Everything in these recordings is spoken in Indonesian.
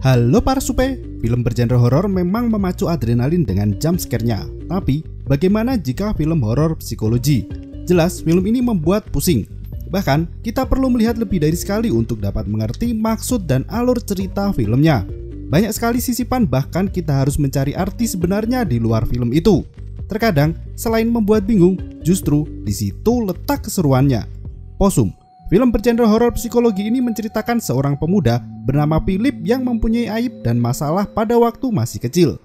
Halo para supe, film bergenre horor memang memacu adrenalin dengan jump scare-nya. Tapi, bagaimana jika film horor psikologi? Jelas, film ini membuat pusing. Bahkan, kita perlu melihat lebih dari sekali untuk dapat mengerti maksud dan alur cerita filmnya. Banyak sekali sisipan, bahkan kita harus mencari arti sebenarnya di luar film itu. Terkadang, selain membuat bingung, justru di situ letak keseruannya. Possum, film bergenre horor psikologi ini menceritakan seorang pemuda bernama Philip yang mempunyai aib dan masalah pada waktu masih kecil.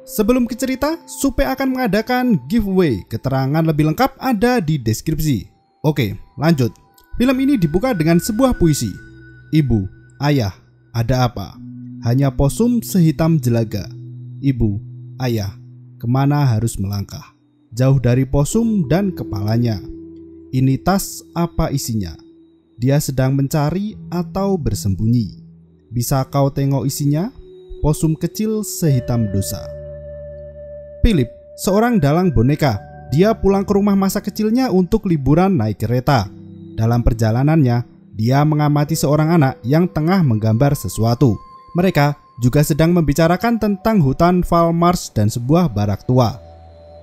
Sebelum ke cerita, Supe akan mengadakan giveaway. Keterangan lebih lengkap ada di deskripsi. Oke, lanjut. Film ini dibuka dengan sebuah puisi. Ibu, ayah, ada apa? Hanya possum sehitam jelaga. Ibu, ayah, kemana harus melangkah? Jauh dari possum dan kepalanya. Ini tas apa isinya? Dia sedang mencari atau bersembunyi. Bisa kau tengok isinya? Possum kecil sehitam dosa. Philip, seorang dalang boneka. Dia pulang ke rumah masa kecilnya untuk liburan naik kereta. Dalam perjalanannya, dia mengamati seorang anak yang tengah menggambar sesuatu. Mereka juga sedang membicarakan tentang hutan Valmars dan sebuah barak tua.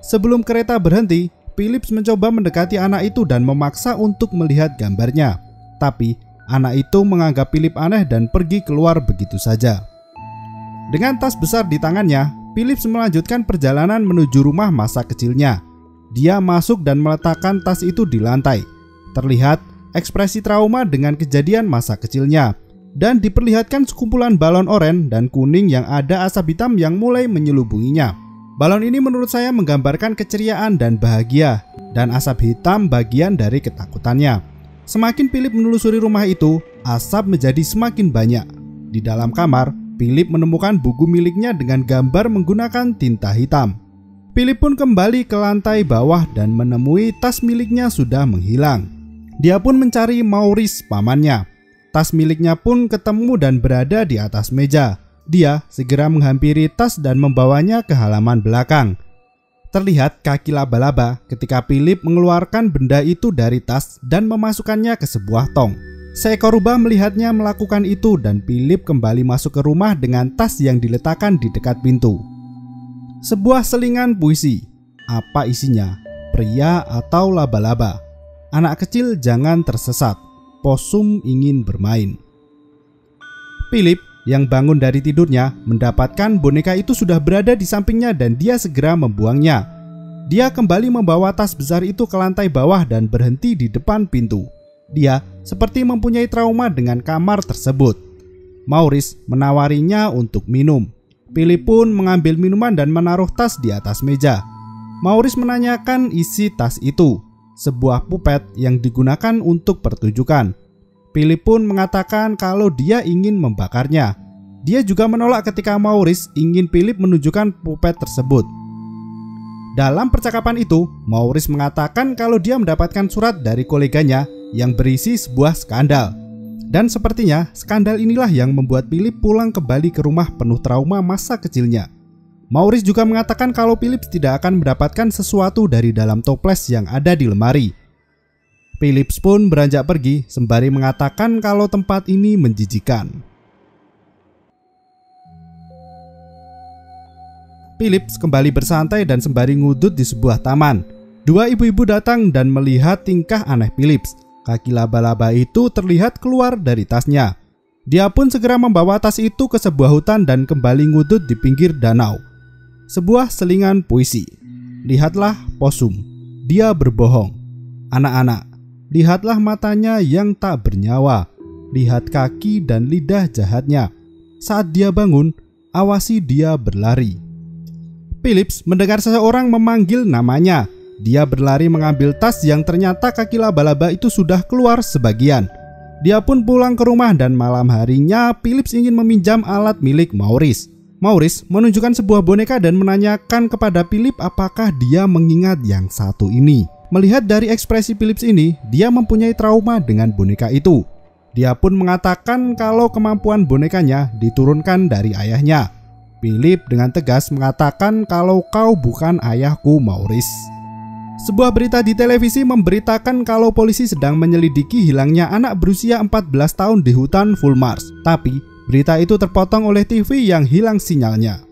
Sebelum kereta berhenti, Philip mencoba mendekati anak itu dan memaksa untuk melihat gambarnya. Tapi anak itu menganggap Philip aneh dan pergi keluar begitu saja. Dengan tas besar di tangannya, Philip melanjutkan perjalanan menuju rumah masa kecilnya. Dia masuk dan meletakkan tas itu di lantai. Terlihat ekspresi trauma dengan kejadian masa kecilnya, dan diperlihatkan sekumpulan balon oranye dan kuning yang ada asap hitam yang mulai menyelubunginya. Balon ini menurut saya menggambarkan keceriaan dan bahagia, dan asap hitam bagian dari ketakutannya. Semakin Philip menelusuri rumah itu, asap menjadi semakin banyak. Di dalam kamar, Philip menemukan buku miliknya dengan gambar menggunakan tinta hitam. Philip pun kembali ke lantai bawah dan menemui tas miliknya sudah menghilang. Dia pun mencari Maurice, pamannya. Tas miliknya pun ketemu dan berada di atas meja. Dia segera menghampiri tas dan membawanya ke halaman belakang. Terlihat kaki laba-laba ketika Philip mengeluarkan benda itu dari tas dan memasukkannya ke sebuah tong. Seekor rubah melihatnya melakukan itu dan Philip kembali masuk ke rumah dengan tas yang diletakkan di dekat pintu. Sebuah selingan puisi. Apa isinya? Pria atau laba-laba? Anak kecil jangan tersesat. Possum ingin bermain. Philip yang bangun dari tidurnya mendapatkan boneka itu sudah berada di sampingnya dan dia segera membuangnya. Dia kembali membawa tas besar itu ke lantai bawah dan berhenti di depan pintu. Dia seperti mempunyai trauma dengan kamar tersebut. Maurice menawarinya untuk minum. Philip pun mengambil minuman dan menaruh tas di atas meja. Maurice menanyakan isi tas itu. Sebuah pupet yang digunakan untuk pertunjukan. Philip pun mengatakan kalau dia ingin membakarnya. Dia juga menolak ketika Maurice ingin Philip menunjukkan pupet tersebut. Dalam percakapan itu, Maurice mengatakan kalau dia mendapatkan surat dari koleganya yang berisi sebuah skandal. Dan sepertinya skandal inilah yang membuat Philip pulang kembali ke rumah penuh trauma masa kecilnya. Maurice juga mengatakan kalau Philip tidak akan mendapatkan sesuatu dari dalam toples yang ada di lemari. Philip pun beranjak pergi sembari mengatakan kalau tempat ini menjijikan. Philip kembali bersantai dan sembari ngudut di sebuah taman. Dua ibu-ibu datang dan melihat tingkah aneh Philip. Kaki laba-laba itu terlihat keluar dari tasnya. Dia pun segera membawa tas itu ke sebuah hutan dan kembali ngudut di pinggir danau. Sebuah selingan puisi. Lihatlah possum, dia berbohong. Anak-anak, lihatlah matanya yang tak bernyawa. Lihat kaki dan lidah jahatnya. Saat dia bangun, awasi dia berlari. Philip mendengar seseorang memanggil namanya. Dia berlari mengambil tas yang ternyata kaki laba-laba itu sudah keluar sebagian. Dia pun pulang ke rumah dan malam harinya Philip ingin meminjam alat milik Maurice. Maurice menunjukkan sebuah boneka dan menanyakan kepada Philip apakah dia mengingat yang satu ini. Melihat dari ekspresi Philip ini, dia mempunyai trauma dengan boneka itu. Dia pun mengatakan kalau kemampuan bonekanya diturunkan dari ayahnya. Philip dengan tegas mengatakan kalau kau bukan ayahku, Maurice. Sebuah berita di televisi memberitakan kalau polisi sedang menyelidiki hilangnya anak berusia 14 tahun di hutan Valmars. Tapi berita itu terpotong oleh TV yang hilang sinyalnya.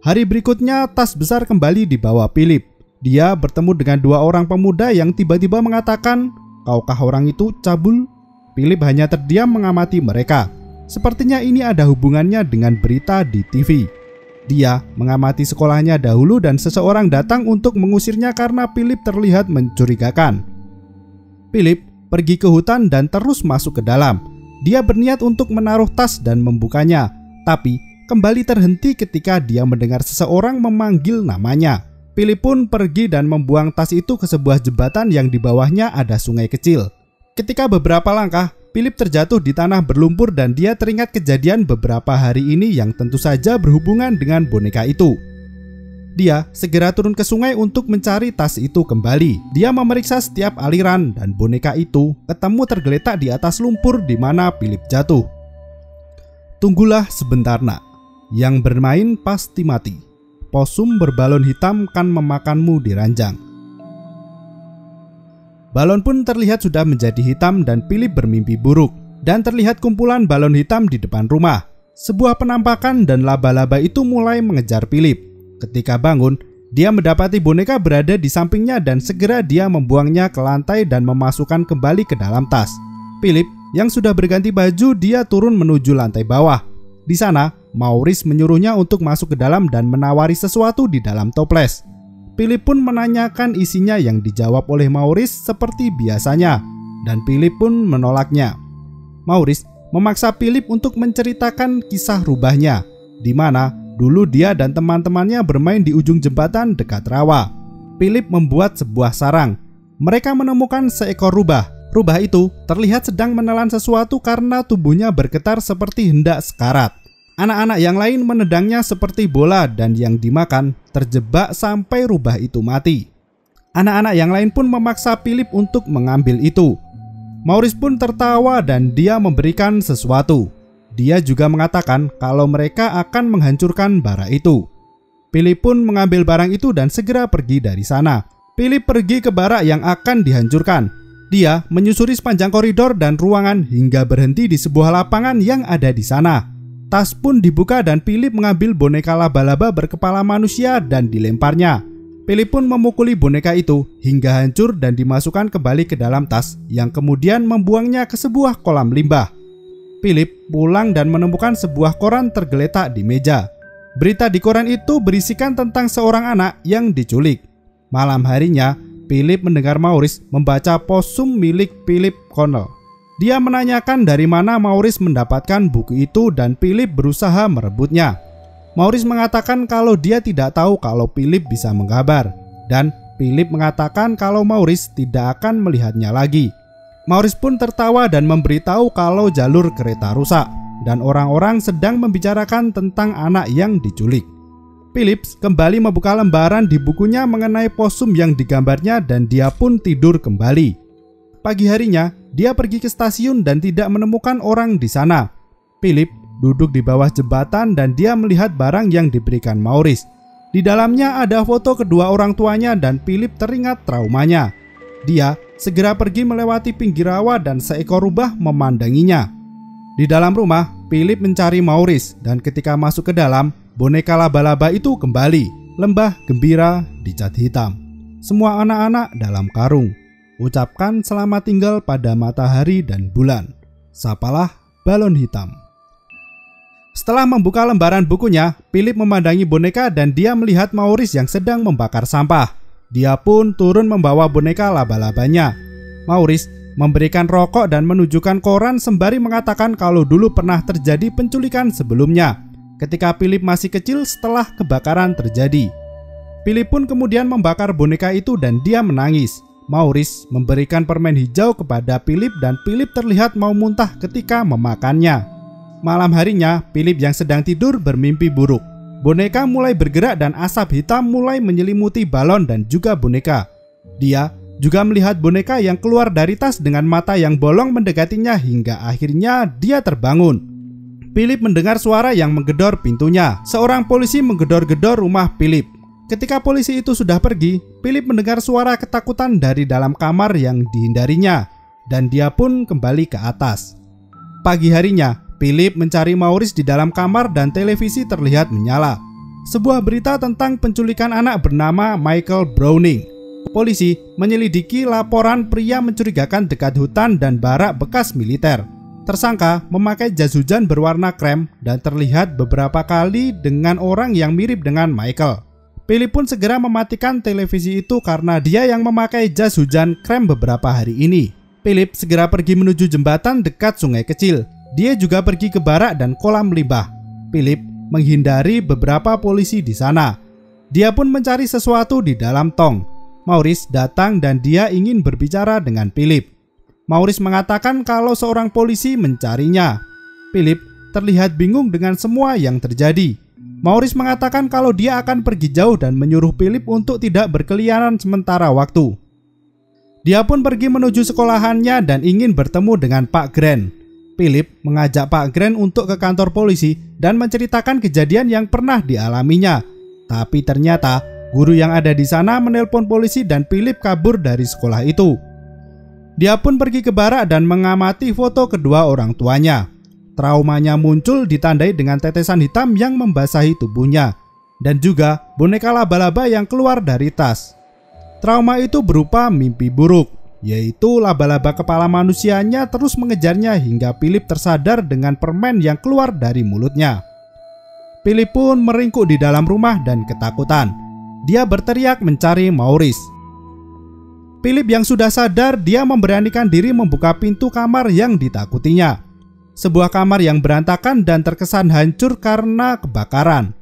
Hari berikutnya, tas besar kembali dibawa Philip. Dia bertemu dengan dua orang pemuda yang tiba-tiba mengatakan, "Kaukah orang itu, cabul?" Philip hanya terdiam mengamati mereka. Sepertinya ini ada hubungannya dengan berita di TV. Dia mengamati sekolahnya dahulu dan seseorang datang untuk mengusirnya karena Philip terlihat mencurigakan. Philip pergi ke hutan dan terus masuk ke dalam. Dia berniat untuk menaruh tas dan membukanya, tapi kembali terhenti ketika dia mendengar seseorang memanggil namanya. Philip pun pergi dan membuang tas itu ke sebuah jembatan yang di bawahnya ada sungai kecil. Ketika beberapa langkah, Philip terjatuh di tanah berlumpur dan dia teringat kejadian beberapa hari ini yang tentu saja berhubungan dengan boneka itu. Dia segera turun ke sungai untuk mencari tas itu kembali. Dia memeriksa setiap aliran dan boneka itu ketemu tergeletak di atas lumpur di mana Philip jatuh. Tunggulah sebentar nak, yang bermain pasti mati. Posum berbalon hitam kan memakanmu di ranjang. Balon pun terlihat sudah menjadi hitam dan Philip bermimpi buruk. Dan terlihat kumpulan balon hitam di depan rumah. Sebuah penampakan dan laba-laba itu mulai mengejar Philip. Ketika bangun, dia mendapati boneka berada di sampingnya dan segera dia membuangnya ke lantai dan memasukkan kembali ke dalam tas. Philip yang sudah berganti baju, dia turun menuju lantai bawah. Di sana, Maurice menyuruhnya untuk masuk ke dalam dan menawari sesuatu di dalam toples. Philip pun menanyakan isinya yang dijawab oleh Maurice seperti biasanya, dan Philip pun menolaknya. Maurice memaksa Philip untuk menceritakan kisah rubahnya, di mana dulu dia dan teman-temannya bermain di ujung jembatan dekat rawa. Philip membuat sebuah sarang. Mereka menemukan seekor rubah. Rubah itu terlihat sedang menelan sesuatu karena tubuhnya bergetar seperti hendak sekarat. Anak-anak yang lain menendangnya seperti bola dan yang dimakan terjebak sampai rubah itu mati. Anak-anak yang lain pun memaksa Philip untuk mengambil itu. Maurice pun tertawa dan dia memberikan sesuatu. Dia juga mengatakan kalau mereka akan menghancurkan bara itu. Philip pun mengambil barang itu dan segera pergi dari sana. Philip pergi ke bara yang akan dihancurkan. Dia menyusuri sepanjang koridor dan ruangan hingga berhenti di sebuah lapangan yang ada di sana. Tas pun dibuka dan Philip mengambil boneka laba-laba berkepala manusia dan dilemparnya. Philip pun memukuli boneka itu hingga hancur dan dimasukkan kembali ke dalam tas yang kemudian membuangnya ke sebuah kolam limbah. Philip pulang dan menemukan sebuah koran tergeletak di meja. Berita di koran itu berisikan tentang seorang anak yang diculik. Malam harinya, Philip mendengar Maurice membaca posum milik Philip Connell. Dia menanyakan dari mana Maurice mendapatkan buku itu dan Philip berusaha merebutnya. Maurice mengatakan kalau dia tidak tahu kalau Philip bisa menggambar, dan Philip mengatakan kalau Maurice tidak akan melihatnya lagi. Maurice pun tertawa dan memberitahu kalau jalur kereta rusak dan orang-orang sedang membicarakan tentang anak yang diculik. Philip kembali membuka lembaran di bukunya mengenai posum yang digambarnya dan dia pun tidur kembali. Pagi harinya, dia pergi ke stasiun dan tidak menemukan orang di sana. Philip duduk di bawah jembatan dan dia melihat barang yang diberikan Maurice. Di dalamnya ada foto kedua orang tuanya dan Philip teringat traumanya. Dia segera pergi melewati pinggir rawa dan seekor rubah memandanginya. Di dalam rumah, Philip mencari Maurice dan ketika masuk ke dalam, boneka laba-laba itu kembali. Lembah gembira dicat hitam. Semua anak-anak dalam karung. Ucapkan selamat tinggal pada matahari dan bulan. Sapalah balon hitam. Setelah membuka lembaran bukunya, Philip memandangi boneka dan dia melihat Maurice yang sedang membakar sampah. Dia pun turun membawa boneka laba-labanya. Maurice memberikan rokok dan menunjukkan koran sembari mengatakan kalau dulu pernah terjadi penculikan sebelumnya, ketika Philip masih kecil setelah kebakaran terjadi. Philip pun kemudian membakar boneka itu dan dia menangis. Maurice memberikan permen hijau kepada Philip dan Philip terlihat mau muntah ketika memakannya. Malam harinya, Philip yang sedang tidur bermimpi buruk. Boneka mulai bergerak dan asap hitam mulai menyelimuti balon dan juga boneka. Dia juga melihat boneka yang keluar dari tas dengan mata yang bolong mendekatinya hingga akhirnya dia terbangun. Philip mendengar suara yang menggedor pintunya. Seorang polisi menggedor-gedor rumah Philip. Ketika polisi itu sudah pergi, Philip mendengar suara ketakutan dari dalam kamar yang dihindarinya dan dia pun kembali ke atas. Pagi harinya, Philip mencari Maurice di dalam kamar dan televisi terlihat menyala. Sebuah berita tentang penculikan anak bernama Michael Browning. Polisi menyelidiki laporan pria mencurigakan dekat hutan dan barak bekas militer. Tersangka memakai jas hujan berwarna krem dan terlihat beberapa kali dengan orang yang mirip dengan Michael. Philip pun segera mematikan televisi itu karena dia yang memakai jas hujan krem beberapa hari ini. Philip segera pergi menuju jembatan dekat sungai kecil. Dia juga pergi ke barak dan kolam limbah. Philip menghindari beberapa polisi di sana. Dia pun mencari sesuatu di dalam tong. Maurice datang dan dia ingin berbicara dengan Philip. Maurice mengatakan kalau seorang polisi mencarinya. Philip terlihat bingung dengan semua yang terjadi. Maurice mengatakan kalau dia akan pergi jauh dan menyuruh Philip untuk tidak berkeliaran sementara waktu. Dia pun pergi menuju sekolahannya dan ingin bertemu dengan Pak Grant. Philip mengajak Pak Grant untuk ke kantor polisi dan menceritakan kejadian yang pernah dialaminya. Tapi ternyata guru yang ada di sana menelpon polisi dan Philip kabur dari sekolah itu. Dia pun pergi ke barak dan mengamati foto kedua orang tuanya. Traumanya muncul ditandai dengan tetesan hitam yang membasahi tubuhnya dan juga boneka laba-laba yang keluar dari tas. Trauma itu berupa mimpi buruk, yaitu laba-laba kepala manusianya terus mengejarnya hingga Philip tersadar dengan permen yang keluar dari mulutnya. Philip pun meringkuk di dalam rumah dan ketakutan. Dia berteriak mencari Maurice. Philip yang sudah sadar, dia memberanikan diri membuka pintu kamar yang ditakutinya. Sebuah kamar yang berantakan dan terkesan hancur karena kebakaran.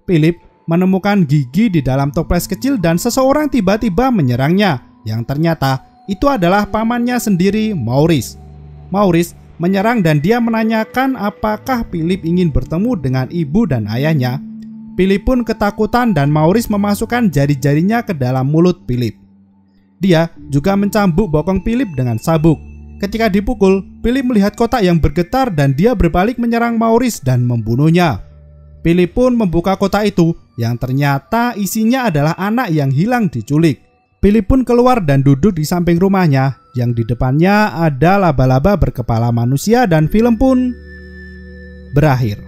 Philip menemukan gigi di dalam toples kecil dan seseorang tiba-tiba menyerangnya, yang ternyata itu adalah pamannya sendiri, Maurice. Maurice menyerang dan dia menanyakan apakah Philip ingin bertemu dengan ibu dan ayahnya. Philip pun ketakutan dan Maurice memasukkan jari-jarinya ke dalam mulut Philip. Dia juga mencambuk bokong Philip dengan sabuk. Ketika dipukul, Philip melihat kotak yang bergetar dan dia berbalik menyerang Maurice dan membunuhnya. Philip pun membuka kotak itu yang ternyata isinya adalah anak yang hilang diculik. Philip pun keluar dan duduk di samping rumahnya yang di depannya ada laba-laba berkepala manusia dan film pun berakhir.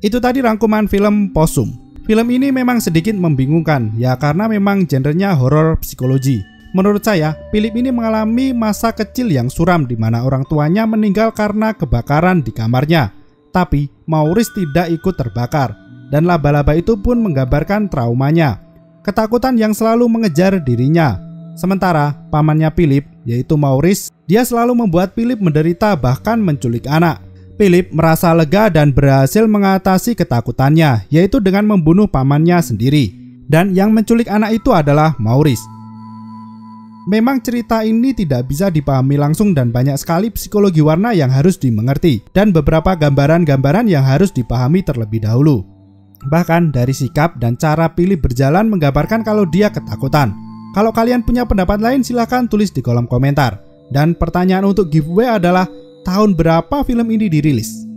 Itu tadi rangkuman film Possum. Film ini memang sedikit membingungkan ya karena memang genrenya horor psikologi. Menurut saya, Philip ini mengalami masa kecil yang suram di mana orang tuanya meninggal karena kebakaran di kamarnya. Tapi Maurice tidak ikut terbakar dan laba-laba itu pun menggambarkan traumanya, ketakutan yang selalu mengejar dirinya. Sementara pamannya Philip, yaitu Maurice, dia selalu membuat Philip menderita bahkan menculik anak. Philip merasa lega dan berhasil mengatasi ketakutannya, yaitu dengan membunuh pamannya sendiri. Dan yang menculik anak itu adalah Maurice. Memang cerita ini tidak bisa dipahami langsung dan banyak sekali psikologi warna yang harus dimengerti dan beberapa gambaran-gambaran yang harus dipahami terlebih dahulu. Bahkan dari sikap dan cara Philip berjalan menggambarkan kalau dia ketakutan. Kalau kalian punya pendapat lain silahkan tulis di kolom komentar. Dan pertanyaan untuk giveaway adalah tahun berapa film ini dirilis?